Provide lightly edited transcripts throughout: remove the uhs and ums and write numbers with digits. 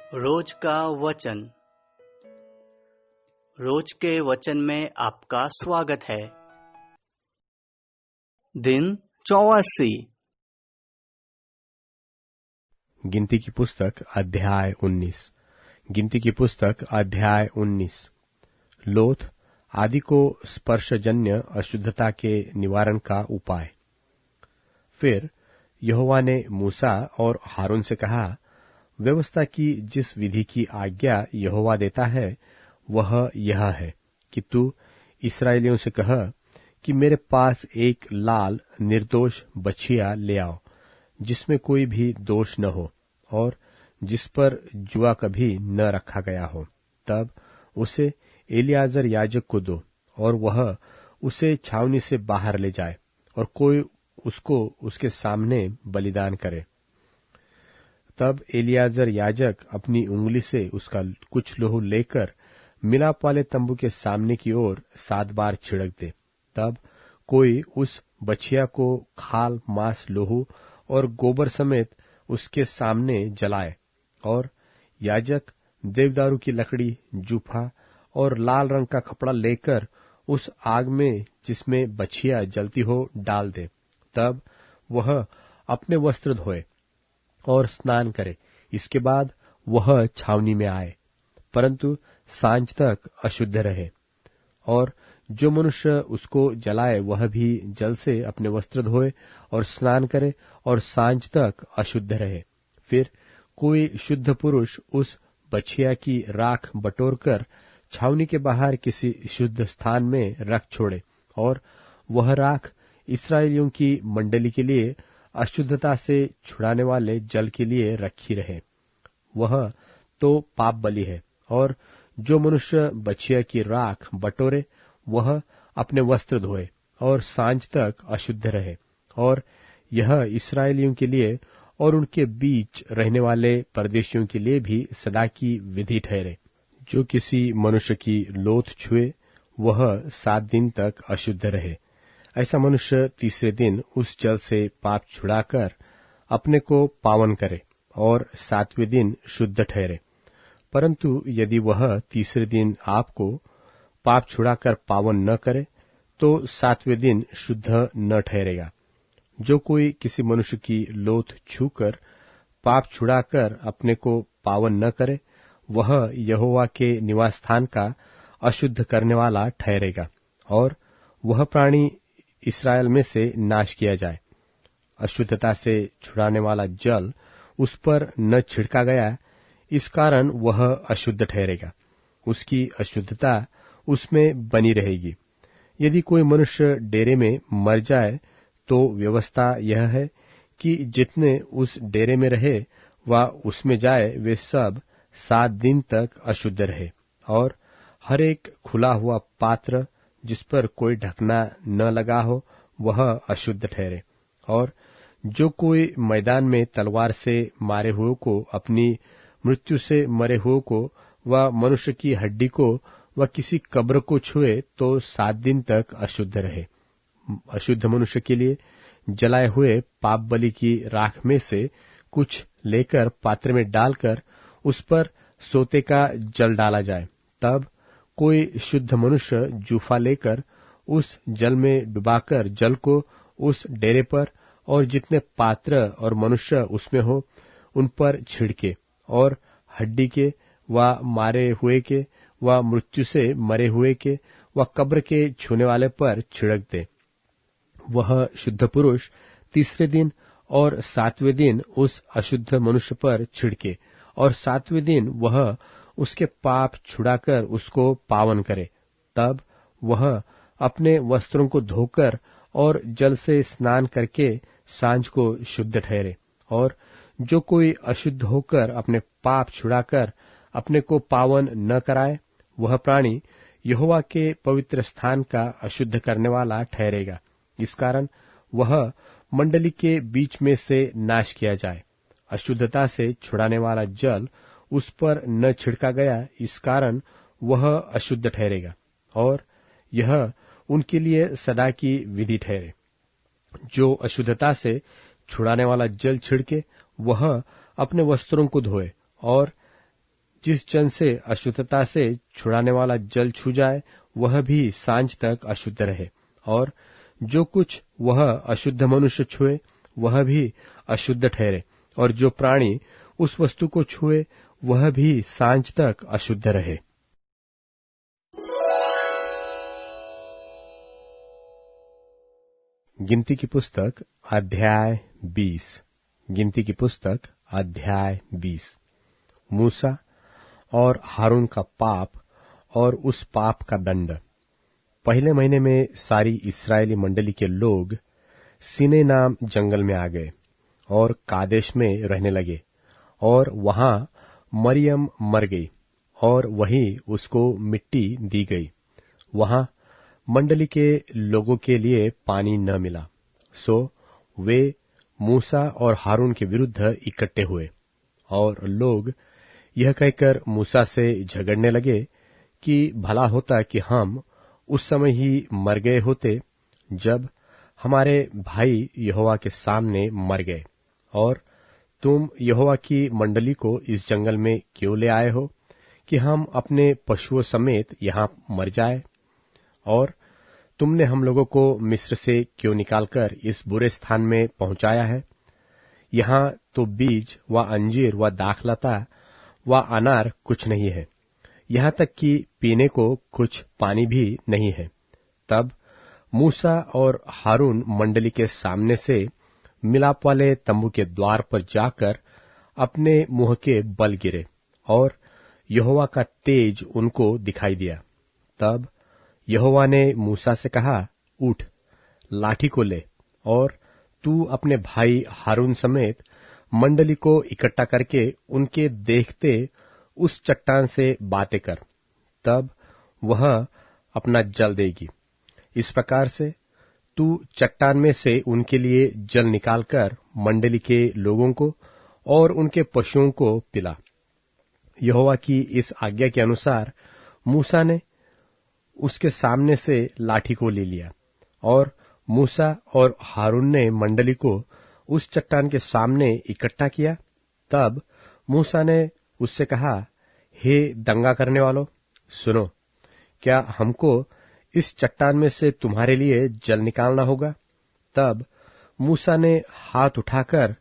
रोज का वचन। रोज के वचन में आपका स्वागत है। दिन 84। गिनती की पुस्तक अध्याय 19। गिनती की पुस्तक अध्याय 19। लोथ आदि को स्पर्शजन्य अशुद्धता के निवारण का उपाय। फिर यहोवा ने मूसा और हारून से कहा, व्यवस्था की जिस विधि की आज्ञा यहोवा देता है वह यह है कि तू इस्राएलियों से कह कि मेरे पास एक लाल निर्दोष बछिया ले आओ, जिसमें कोई भी दोष न हो और जिस पर जुआ कभी न रखा गया हो। तब उसे एलियाजर याजक को दो और वह उसे छावनी से बाहर ले जाए और कोई उसको उसके सामने बलिदान करे। तब एलियाजर याजक अपनी उंगली से उसका कुछ लोहू लेकर मिलाप वाले तंबू के सामने की ओर 7 बार छिड़क दे। तब कोई उस बछिया को खाल, मांस, लोहू और गोबर समेत उसके सामने जलाए और याजक देवदारू की लकड़ी, जूफा और लाल रंग का कपड़ा लेकर उस आग में जिसमें बछिया जलती हो डाल दे। तब वह अपने वस्त्र धोए और स्नान करे। इसके बाद वह छावनी में आए, परंतु सांझ तक अशुद्ध रहे। और जो मनुष्य उसको जलाए वह भी जल से अपने वस्त्र धोए और स्नान करे और सांझ तक अशुद्ध रहे। फिर कोई शुद्ध पुरुष उस बछिया की राख बटोरकर छावनी के बाहर किसी शुद्ध स्थान में रख छोड़े और वह राख इस्राएलियों की मंडली के लिए अशुद्धता से छुड़ाने वाले जल के लिए रखी रहे। वह तो पाप बलि है। और जो मनुष्य बछिया की राख बटोरे वह अपने वस्त्र धोए और सांझ तक अशुद्ध रहे। और यह इस्राएलियों के लिए और उनके बीच रहने वाले परदेशियों के लिए भी सदा की विधि ठहरे। जो किसी मनुष्य की लोथ छुए वह 7 दिन तक अशुद्ध रहे। ऐसा मनुष्य तीसरे दिन उस जल से पाप छुड़ाकर अपने को पावन करे और 7वें दिन शुद्ध ठहरे। परंतु यदि वह तीसरे दिन आपको पाप छुड़ाकर पावन न करे तो 7वें दिन शुद्ध न ठहरेगा। जो कोई किसी मनुष्य की लोथ छूकर पाप छुड़ाकर अपने को पावन न करे वह यहोवा के निवास स्थान का अशुद्ध करने वाला ठहरेगा और वह प्राणी इस्राएल में से नाश किया जाए। अशुद्धता से छुड़ाने वाला जल उस पर न छिड़का गया, इस कारण वह अशुद्ध ठहरेगा। उसकी अशुद्धता उसमें बनी रहेगी। यदि कोई मनुष्य डेरे में मर जाए तो व्यवस्था यह है कि जितने उस डेरे में रहे व उसमें जाए वे सब 7 दिन तक अशुद्ध रहे। और हर एक खुला हुआ पात्र जिस पर कोई ढकना न लगा हो वह अशुद्ध ठहरे। और जो कोई मैदान में तलवार से मारे हुए को, अपनी मृत्यु से मरे हुए को व मनुष्य की हड्डी को व किसी कब्र को छुए तो 7 दिन तक अशुद्ध रहे। अशुद्ध मनुष्य के लिए जलाए हुए पाप बलि की राख में से कुछ लेकर पात्र में डालकर उस पर सोते का जल डाला जाए। तब कोई शुद्ध मनुष्य जूफा लेकर उस जल में डुबाकर जल को उस डेरे पर और जितने पात्र और मनुष्य उसमें हो उन पर छिड़के और हड्डी के व मारे हुए के व मृत्यु से मरे हुए के व कब्र के छूने वाले पर छिड़क दे। वह शुद्ध पुरुष तीसरे दिन और 7वें दिन उस अशुद्ध मनुष्य पर छिड़के और 7वें दिन वह उसके पाप छुड़ाकर उसको पावन करे। तब वह अपने वस्त्रों को धोकर और जल से स्नान करके सांझ को शुद्ध ठहरे। और जो कोई अशुद्ध होकर अपने पाप छुड़ाकर अपने को पावन न कराए वह प्राणी यहोवा के पवित्र स्थान का अशुद्ध करने वाला ठहरेगा। इस कारण वह मंडली के बीच में से नाश किया जाए। अशुद्धता से छुड़ाने वाला जल उस पर न छिड़का गया, इस कारण वह अशुद्ध ठहरेगा। और यह उनके लिए सदा की विधि ठहरे। जो अशुद्धता से छुड़ाने वाला जल छिड़के वह अपने वस्त्रों को धोए और जिस जन से अशुद्धता से छुड़ाने वाला जल छू जाए वह भी सांझ तक अशुद्ध रहे, और जो कुछ वह अशुद्ध मनुष्य छुए वह भी अशुद्ध ठहरे, और जो प्राणी उस वस्तु को छुए वह भी सांझ तक अशुद्ध रहे। गिनती की पुस्तक अध्याय 20। गिनती की पुस्तक अध्याय 20। मूसा और हारून का पाप और उस पाप का दंड। पहले महीने में सारी इस्राएली मंडली के लोग सीनै नाम जंगल में आ गए और कादेश में रहने लगे, और वहां मरियम मर गई और वहीं उसको मिट्टी दी गई। वहां मंडली के लोगों के लिए पानी न मिला, सो वे मूसा और हारून के विरुद्ध इकट्ठे हुए, और लोग यह कहकर मूसा से झगड़ने लगे कि भला होता कि हम उस समय ही मर गए होते जब हमारे भाई यहोवा के सामने मर गए, और तुम यहोवा की मंडली को इस जंगल में क्यों ले आए हो कि हम अपने पशुओं समेत यहां मर जाए। और तुमने हम लोगों को मिस्र से क्यों निकालकर इस बुरे स्थान में पहुंचाया है। यहां तो बीज व अंजीर व दाखलता व अनार कुछ नहीं है, यहां तक कि पीने को कुछ पानी भी नहीं है। तब मूसा और हारून मंडली के सामने से मिलाप वाले तंबू के द्वार पर जाकर अपने मुंह के बल गिरे, और यहोवा का तेज उनको दिखाई दिया। तब यहोवा ने मूसा से कहा, उठ, लाठी को ले, और तू अपने भाई हारून समेत मंडली को इकट्ठा करके उनके देखते उस चट्टान से बातें कर, तब वह अपना जल देगी। इस प्रकार से तू चट्टान में से उनके लिए जल निकालकर मंडली के लोगों को और उनके पशुओं को पिला। यहोवा की इस आज्ञा के अनुसार मूसा ने उसके सामने से लाठी को ले लिया, और मूसा और हारून ने मंडली को उस चट्टान के सामने इकट्ठा किया। तब मूसा ने उससे कहा, हे दंगा करने वालों, सुनो, क्या हमको इस चट्टान में से तुम्हारे लिए जल निकालना होगा। तब मूसा ने हाथ उठाकर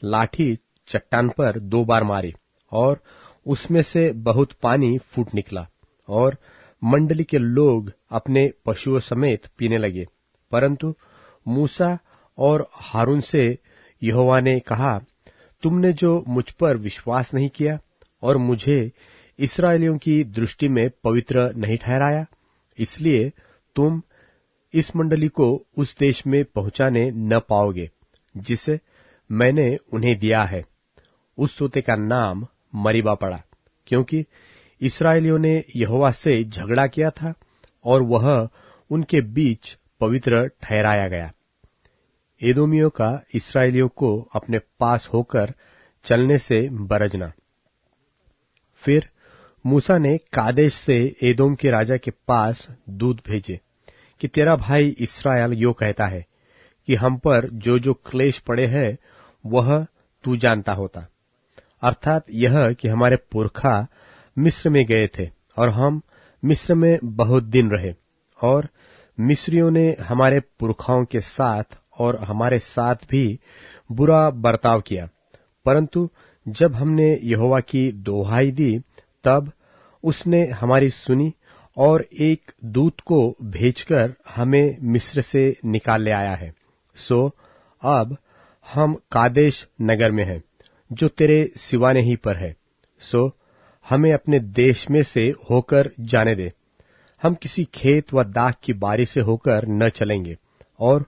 लाठी चट्टान पर 2 बार मारी, और उसमें से बहुत पानी फूट निकला, और मंडली के लोग अपने पशुओं समेत पीने लगे। परंतु मूसा और हारून से यहोवा ने कहा, तुमने जो मुझ पर विश्वास नहीं किया और मुझे इस्राएलियों की दृष्टि में पवित्र नहीं ठहराया, इसलिए तुम इस मंडली को उस देश में पहुंचाने न पाओगे जिसे मैंने उन्हें दिया है। उस सोते का नाम मरीबा पड़ा, क्योंकि इस्राएलियों ने यहोवा से झगड़ा किया था और वह उनके बीच पवित्र ठहराया गया। एदोमियों का इस्राएलियों को अपने पास होकर चलने से बरजना। फिर मूसा ने कादेश से एदोम के राजा के पास दूत भेजे कि तेरा भाई इस्राएल यो कहता है कि हम पर जो जो क्लेश पड़े हैं वह तू जानता होता, अर्थात यह कि हमारे पुरखा मिस्र में गए थे और हम मिस्र में बहुत दिन रहे, और मिस्रियों ने हमारे पुरखाओं के साथ और हमारे साथ भी बुरा बर्ताव किया। परंतु जब हमने यहोवा की दोहाई दी तब उसने हमारी सुनी और एक दूत को भेजकर हमें मिस्र से निकाल ले आया है। सो अब हम कादेश नगर में हैं, जो तेरे सिवाने ही पर है। सो हमें अपने देश में से होकर जाने दे। हम किसी खेत व दाख की बारी से होकर न चलेंगे और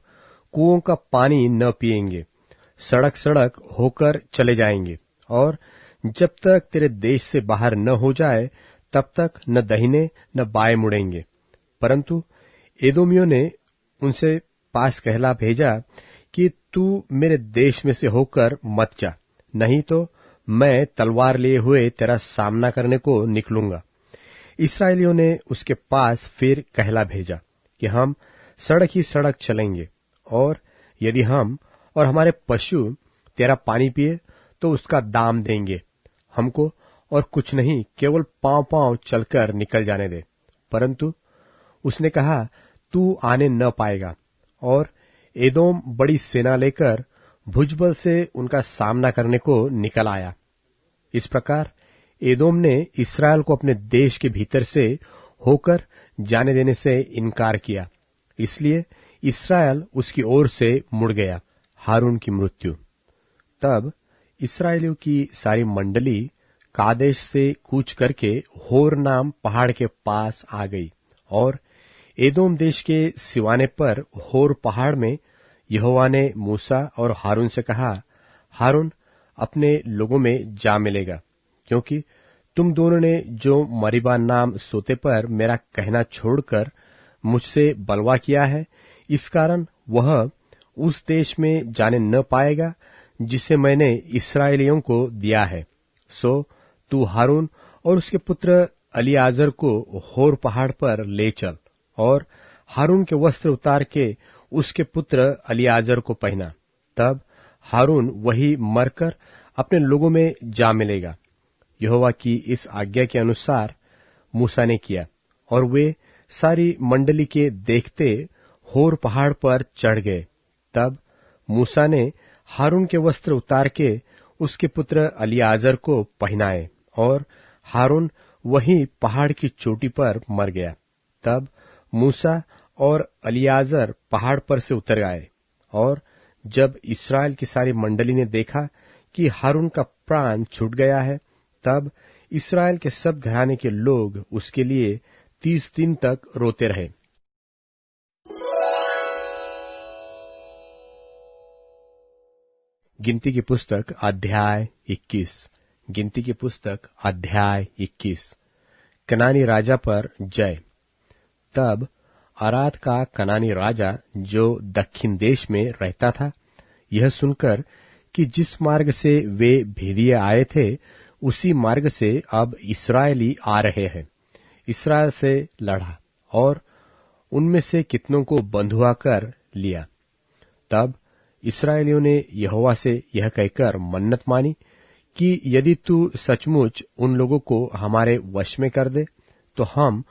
कुओं का पानी न पिएंगे, सड़क सड़क होकर चले जाएंगे, और जब तक तेरे देश से बाहर न हो जाए तब तक न दाहिने न बाएं मुड़ेंगे। परंतु एदोमियों ने उनसे पास कहला भेजा कि तू मेरे देश में से होकर मत जा, नहीं तो मैं तलवार लिए हुए तेरा सामना करने को निकलूंगा। इस्राएलियों ने उसके पास फिर कहला भेजा कि हम सड़क ही सड़क चलेंगे, और यदि हम और हमारे पशु तेरा पानी पिए तो उसका दाम देंगे, हमको और कुछ नहीं, केवल पांव पांव चलकर निकल जाने दे। परंतु उसने कहा, तू आने न पाएगा। और एदोम बड़ी सेना लेकर भुजबल से उनका सामना करने को निकल आया। इस प्रकार एदोम ने इस्राएल को अपने देश के भीतर से होकर जाने देने से इनकार किया। इसलिए इस्राएल उसकी ओर से मुड़ गया। हारून की मृत्यु। तब इस्राएलियों की सारी मंडली कादेश से कूच करके होर नाम पहाड़ के पास आ गई, और एदोम देश के सिवाने पर होर पहाड़ में यहोवा ने मूसा और हारून से कहा, हारून अपने लोगों में जा मिलेगा, क्योंकि तुम दोनों ने जो मरीबा नाम सोते पर मेरा कहना छोड़कर मुझसे बलवा किया है, इस कारण वह उस देश में जाने न पाएगा जिसे मैंने इस्राएलियों को दिया है। सो तू हारून और उसके पुत्र अलीआजर को होर पहाड़ पर ले चल, और हारून के वस्त्र उतार के उसके पुत्र अलीआजर को पहना। तब हारून वही मरकर अपने लोगों में जा मिलेगा। यहोवा की इस आज्ञा के अनुसार मूसा ने किया, और वे सारी मंडली के देखते होर पहाड़ पर चढ़ गए। तब मूसा ने हारून के वस्त्र उतार के उसके पुत्र अलीआजर को पहनाए, और हारून वहीं पहाड़ की चोटी पर मर गया। तब मूसा और अलीआजर पहाड़ पर से उतर आए, और जब इस्राएल की सारी मंडली ने देखा कि हारून का प्राण छूट गया है, तब इस्राएल के सब घराने के लोग उसके लिए 30 दिन तक रोते रहे। गिनती की पुस्तक अध्याय 21। गिनती की पुस्तक अध्याय 21। कनानी राजा पर जय। तब अराद का कनानी राजा, जो दक्षिण देश में रहता था, यह सुनकर कि जिस मार्ग से वे भेदिए आए थे, उसी मार्ग से अब इस्राएली आ रहे हैं, इस्राएल से लड़ा और उनमें से कितनों को बंधुआ कर लिया। तब इस्राएलियों ने यहोवा से यह कहकर मन्नत मानी कि यदि तू सचमुच उन लोगों को हमारे वश में कर दे, तो हम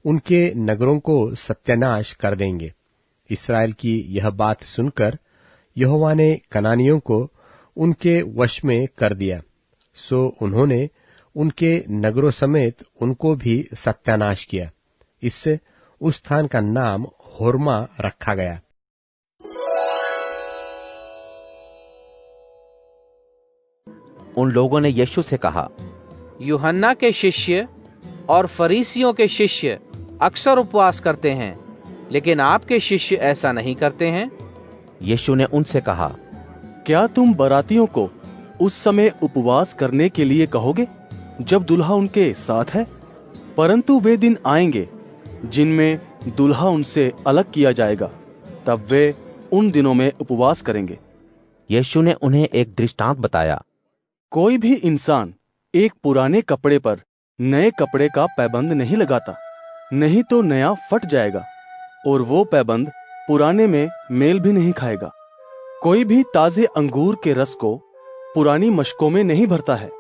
उनके नगरों को सत्यानाश कर देंगे। इस्राएल की यह बात सुनकर यहोवा ने कनानियों को उनके वश में कर दिया। सो उन्होंने उनके नगरों समेत उनको भी सत्यानाश किया। इससे उस स्थान का नाम होर्मा रखा गया। उन लोगों ने यीशु से कहा, यूहन्ना के शिष्य और फरीसियों के शिष्य अक्सर उपवास करते हैं, लेकिन आपके शिष्य ऐसा नहीं करते हैं। यीशु ने उनसे कहा, क्या तुम बरातियों को उस समय उपवास करने के लिए कहोगे जब दुल्हा उनके साथ है? परंतु वे दिन आएंगे जिनमें दुल्हा उनसे अलग किया जाएगा, तब वे उन दिनों में उपवास करेंगे। यीशु ने उन्हें एक दृष्टांत बताया। कोई भी इंसान एक पुराने कपड़े पर नए कपड़े का पैबंद नहीं लगाता, नहीं तो नया फट जाएगा और वो पैबंद पुराने में मेल भी नहीं खाएगा। कोई भी ताजे अंगूर के रस को पुरानी मशकों में नहीं भरता है।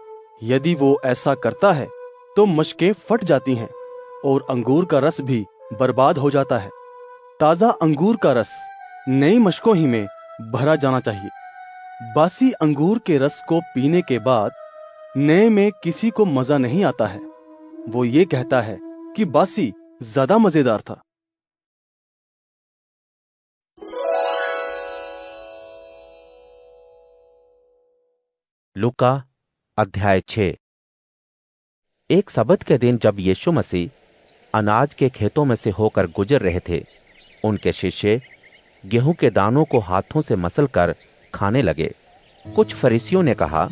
यदि वो ऐसा करता है तो मशकें फट जाती हैं और अंगूर का रस भी बर्बाद हो जाता है। ताजा अंगूर का रस नई मशकों ही में भरा जाना चाहिए। बासी अंगूर के रस को पीने के बाद नए में किसी को मजा नहीं आता है। वो ये कहता है कि बासी ज्यादा मजेदार था। लूका अध्याय 6। एक सबत के दिन जब यीशु मसीह अनाज के खेतों में से होकर गुजर रहे थे, उनके शिष्य गेहूं के दानों को हाथों से मसलकर खाने लगे। कुछ फरीसियों ने कहा,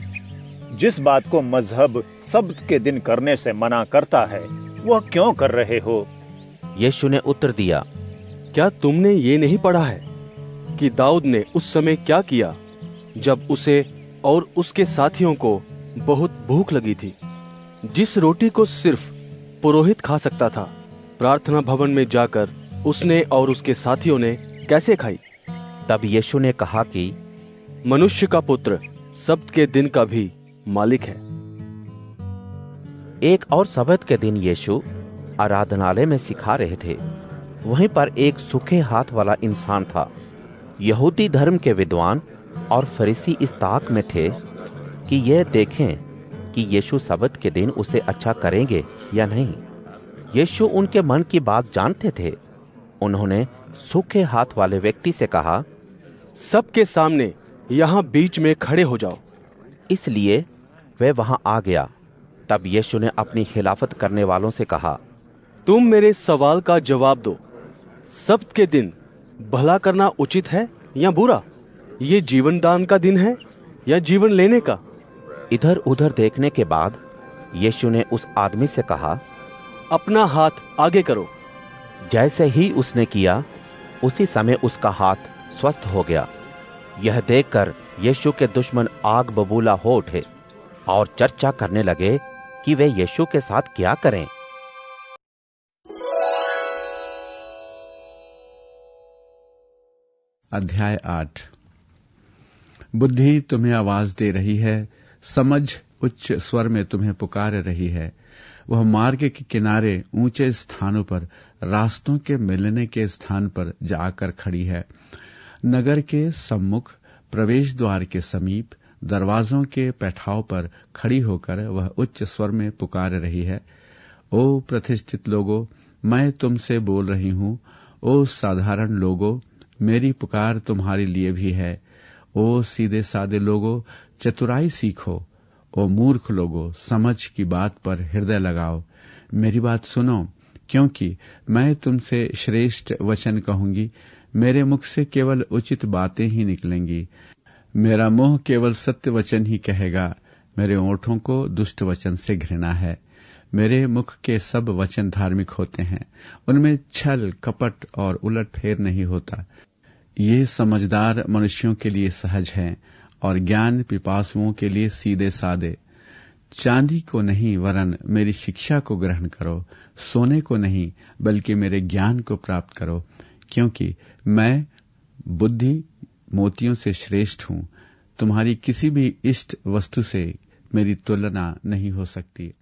जिस बात को मजहब सब्त के दिन करने से मना करता है, वह क्यों कर रहे हो? यीशु ने उत्तर दिया, क्या तुमने ये नहीं पढ़ा है कि दाऊद ने उस समय क्या किया जब उसे और उसके साथियों को बहुत भूख लगी थी? जिस रोटी को सिर्फ पुरोहित खा सकता था, प्रार्थना भवन में जाकर उसने और उसके साथियों ने कैसे खाई? तब यीशु ने कहा कि मनुष्य का पुत्र सब्त के दिन का भी मालिक है। एक और सबत के दिन यीशु आराधनालय में सिखा रहे थे। वहीं पर एक सूखे हाथ वाला इंसान था। यहूदी धर्म के विद्वान और फरीसी इस ताक में थे कि यह देखें कि यीशु सबत के दिन उसे अच्छा करेंगे या नहीं। यीशु उनके मन की बात जानते थे। उन्होंने सूखे हाथ वाले व्यक्ति से कहा, सबके सामने यहाँ बीच में खड़े हो जाओ। इसलिए वह वहां आ गया। तब यीशु ने अपनी खिलाफत करने वालों से कहा, तुम मेरे सवाल का जवाब दो। सब्त के दिन भला करना उचित है या बुरा? ये जीवन दान का दिन है या जीवन लेने का? इधर उधर देखने के बाद यीशु ने उस आदमी से कहा, अपना हाथ आगे करो। जैसे ही उसने किया, उसी समय उसका हाथ स्वस्थ हो गया। यह देखकर यीशु के दुश्मन आग बबूला हो उठे और चर्चा करने लगे कि वे यीशु के साथ क्या करें। अध्याय 8। बुद्धि तुम्हें आवाज दे रही है, समझ उच्च स्वर में तुम्हें पुकार रही है। वह मार्ग के किनारे ऊंचे स्थानों पर, रास्तों के मिलने के स्थान पर जाकर खड़ी है। नगर के सम्मुख, प्रवेश द्वार के समीप, दरवाजों के पैठाव पर खड़ी होकर वह उच्च स्वर में पुकार रही है। ओ प्रतिष्ठित लोगों, मैं तुमसे बोल रही हूं। ओ साधारण लोगों, मेरी पुकार तुम्हारे लिए भी है। ओ सीधे सादे लोगों, चतुराई सीखो। ओ मूर्ख लोगों, समझ की बात पर हृदय लगाओ। मेरी बात सुनो, क्योंकि मैं तुमसे श्रेष्ठ वचन कहूंगी। मेरे मुख से केवल उचित बातें ही निकलेंगी। मेरा मुंह केवल सत्य वचन ही कहेगा। मेरे ओंठों को दुष्ट वचन से घृणा है। मेरे मुख के सब वचन धार्मिक होते हैं। उनमें छल, कपट और उलटफेर नहीं होता। ये समझदार मनुष्यों के लिए सहज है और ज्ञान पिपासुओं के लिए सीधे सादे। चांदी को नहीं वरन मेरी शिक्षा को ग्रहण करो। सोने को नहीं बल्कि मेरे ज्ञान को प्राप्त करो, क्योंकि मैं बुद्धि मोतियों से श्रेष्ठ हूं। तुम्हारी किसी भी इष्ट वस्तु से मेरी तुलना नहीं हो सकती।